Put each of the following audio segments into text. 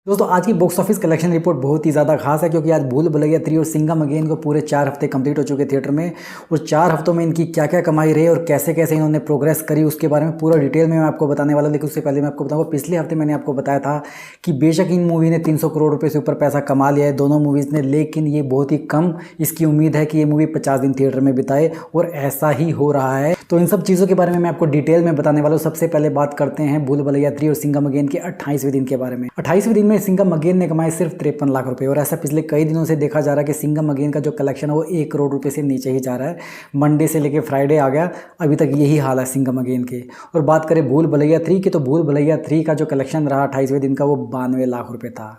दोस्तों आज की बॉक्स ऑफिस कलेक्शन रिपोर्ट बहुत ही ज़्यादा खास है क्योंकि आज भूल भुलैया 3 और सिंघम अगेन को पूरे 4 हफ्ते कंप्लीट हो चुके थिएटर में। और 4 हफ्तों में इनकी क्या क्या कमाई रही और कैसे कैसे इन्होंने प्रोग्रेस करी उसके बारे में पूरा डिटेल में मैं आपको बताने वाला हूं। लेकिन उससे पहले मैं आपको बताऊंगा, पिछले हफ्ते मैंने आपको बताया था कि बेशक इन मूवी ने 300 करोड़ रुपये से ऊपर पैसा कमा लिया है दोनों मूवीज़ ने, लेकिन ये बहुत ही कम इसकी उम्मीद है कि ये मूवी 50 दिन थिएटर में बिताए और ऐसा ही हो रहा है। तो इन सब चीज़ों के बारे में मैं आपको डिटेल में बताने वाला हूँ। सबसे पहले बात करते हैं भूल भुलैया 3 और सिंघम अगेन के 28वें दिन के बारे में। 28वें दिन में सिंघम अगेन ने कमाए सिर्फ 53 लाख रुपए और ऐसा पिछले कई दिनों से देखा जा रहा है कि सिंघम अगेन का जो कलेक्शन है वो 1 करोड़ रुपए से नीचे ही जा रहा है। मंडे से लेके फ्राइडे आ गया, अभी तक यही हाल है सिंघम अगेन के। और बात करें भूल भुलैया 3 की, तो भूल भुलैया 3 का जो कलेक्शन रहा 28वें दिन का वो 92 लाख रुपए था।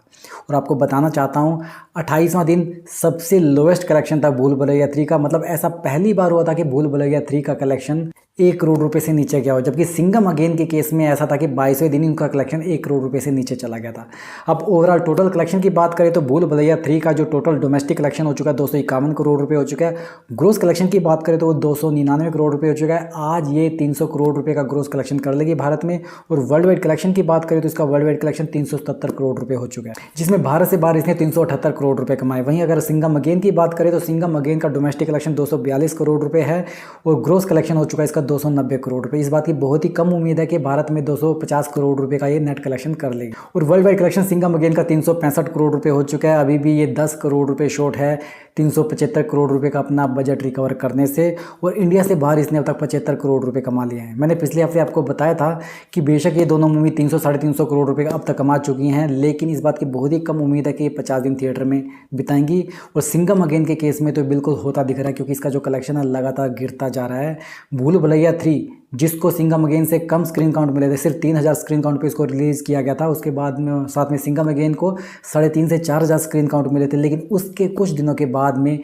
और आपको बताना चाहता हूँ 28वां दिन सबसे लोएस्ट कलेक्शन था भूल भुलैया 3 का। मतलब ऐसा पहली बार हुआ था कि भूल भुलैया 3 का कलेक्शन 1 करोड़ रुपए से नीचे गया हो, जबकि सिंघम अगेन के केस में ऐसा था कि 22वें दिन उनका कलेक्शन 1 करोड़ रुपए से नीचे चला गया था। अब ओवरऑल टोटल कलेक्शन की बात करें तो भूल भुलैया 3 का जो टोटल डोमेस्टिक कलेक्शन हो चुका है 251 करोड़ रुपए हो चुका है। ग्रोस कलेक्शन की बात करें तो वो 299 करोड़ रुपए हो चुका है। आज ये 300 करोड़ रुपए का ग्रोस कलेक्शन कर लेगी भारत में। और वर्ल्ड वाइड कलेक्शन की बात करें तो इसका वर्ल्ड वाइड कलेक्शन 377 करोड़ रुपए हो चुका है, जिसमें भारत से बाहर इसने 378 करोड़ रुपए कमाए। वहीं अगर सिंघम अगेन की बात करें तो सिंघम अगेन का डोमेस्टिक कलेक्शन 242 करोड़ रुपए है और ग्रोस कलेक्शन हो चुका है इसका 290 करोड़। इस बात की बहुत ही कम उम्मीद है कि भारत में 250 करोड़ रुपए का ये नेट कलेक्शन कर लेगी। और world wide collection Singham again का 365 करोड़ रुपए हो चुका है। अभी भी ये 10 करोड़ रुपए शॉर्ट है 375 करोड़ रुपए का अपना बजट रिकवर करने से। और इंडिया से बाहर इसने अब तक 75 करोड़ रुपए कमा लिए हैं। मैंने पिछले हफ्ते आपको बताया था कि बेशक ये दोनों मूवी 300 साढ़े 300 करोड़ रुपए का अब तक कमा चुकी हैं, लेकिन इस बात की बहुत ही कम उम्मीद है कि ये 50 दिन थिएटर में बिताएंगी। और सिंघम अगेन के केस में तो बिल्कुल होता दिख रहा है क्योंकि इसका जो कलेक्शन है लगातार गिरता जा रहा है। भूल भुलैया 3 जिसको सिंघम अगेन से कम स्क्रीन काउंट मिले थे, सिर्फ 3000 स्क्रीन काउंट पे इसको रिलीज़ किया गया था। उसके बाद में साथ में सिंघम अगेन को 3.5 से 4000 स्क्रीन काउंट मिले थे, लेकिन उसके कुछ दिनों के बाद में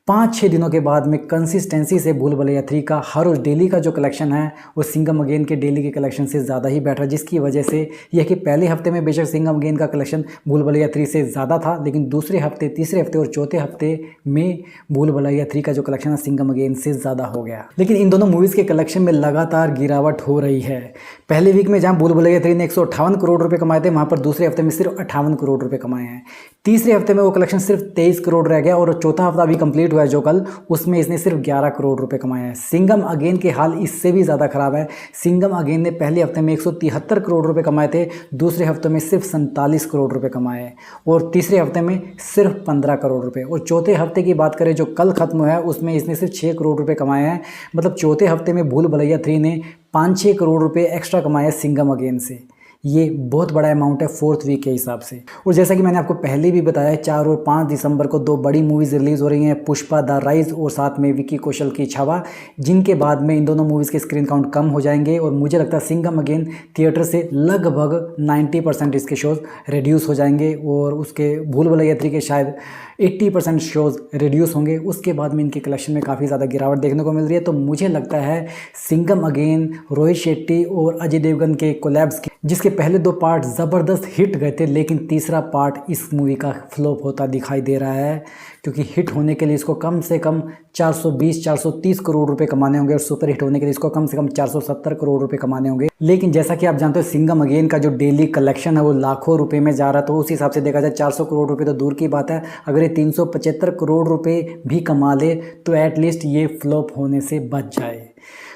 5-6 दिनों के बाद में कंसिस्टेंसी से भूल भुलैया 3 का हर रोज डेली का जो कलेक्शन है वो सिंघम अगेन के डेली के कलेक्शन से ज़्यादा ही बैठ रहा है। जिसकी वजह से यह कि पहले हफ्ते में बेशक सिंघम अगेन का कलेक्शन भूल भुलैया 3 से ज़्यादा था, लेकिन दूसरे हफ्ते, तीसरे हफ्ते और चौथे हफ्ते में भूल भुलैया 3 का जो कलेक्शन है सिंघम अगेन से ज़्यादा हो गया। लेकिन इन दोनों मूवीज़ के कलेक्शन में लगातार गिरावट हो रही है। पहले वीक में जहाँ भूल भुलैया 3 ने 158 करोड़ रुपये कमाए थे, वहाँ पर दूसरे हफ्ते में सिर्फ 58 करोड़ रुपये कमाए हैं। तीसरे हफ्ते में वो कलेक्शन सिर्फ 23 करोड़ रह गया और चौथा हफ्ता अभी कंप्लीट हुआ है जो कल, उसमें इसने सिर्फ 11 करोड़ रुपए कमाए हैं। सिंघम अगेन के हाल इससे भी ज़्यादा खराब है। सिंघम अगेन ने पहले हफ्ते में 173 करोड़ रुपए कमाए थे, दूसरे हफ्ते में सिर्फ 47 करोड़ रुपए कमाए और तीसरे हफ्ते में सिर्फ 15 करोड़ रुपए। और चौथे हफ्ते की बात करें जो कल खत्म हुआ है उसमें इसने सिर्फ 6 करोड़ रुपए कमाए हैं। मतलब चौथे हफ्ते में भूल भुलैया 3 ने 5-6 करोड़ रुपए एक्स्ट्रा कमाए हैं सिंघम अगेन से। ये बहुत बड़ा अमाउंट है 4th वीक के हिसाब से। और जैसा कि मैंने आपको पहले भी बताया 4 और 5 दिसंबर को 2 बड़ी मूवीज़ रिलीज़ हो रही हैं, पुष्पा द राइज और साथ में विकी कौशल की छावा, जिनके बाद में इन दोनों मूवीज़ के स्क्रीन काउंट कम हो जाएंगे। और मुझे लगता है सिंघम अगेन थिएटर से लगभग 90% इसके शोज़ रिड्यूस हो जाएंगे और उसके भूल भुलैया 3 के शायद 80% शोज़ रिड्यूस होंगे। उसके बाद में इनके कलेक्शन में काफ़ी ज़्यादा गिरावट देखने को मिल रही है। तो मुझे लगता है सिंघम अगेन रोहित शेट्टी और अजय देवगन के कोलैब्स की, जिसके पहले 2 पार्ट ज़बरदस्त हिट गए थे, लेकिन तीसरा पार्ट इस मूवी का फ्लॉप होता दिखाई दे रहा है क्योंकि हिट होने के लिए इसको कम से कम 420-430 करोड़ रुपए कमाने होंगे और सुपर हिट होने के लिए इसको कम से कम 470 करोड़ रुपए कमाने होंगे। लेकिन जैसा कि आप जानते हो सिंघम अगेन का जो डेली कलेक्शन है वो लाखों रुपए में जा रहा है, तो उस हिसाब से देखा जाए 400 करोड़ रुपए तो दूर की बात है, अगर ये 375 करोड़ रुपए भी कमा ले तो एटलीस्ट ये फ्लॉप होने से बच जाए।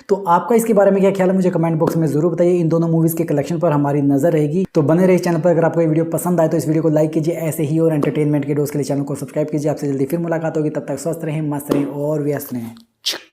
तो आपका इसके बारे में क्या ख्याल है मुझे कमेंट बॉक्स में जरूर बताइए। इन दोनों मूवीज़ के कलेक्शन पर हमारी नज़र रहेगी। तो बने रहिए चैनल पर। अगर आपको ये वीडियो पसंद आए तो इस वीडियो को लाइक कीजिए। ऐसे ही और एंटरटेनमेंट के वीडियोस के लिए चैनल को सब्सक्राइब कीजिए। आपसे जल्दी फिर मुलाकात होगी, तब तक स्वस्थ रहें, मस्त रहें और व्यस्त रहें।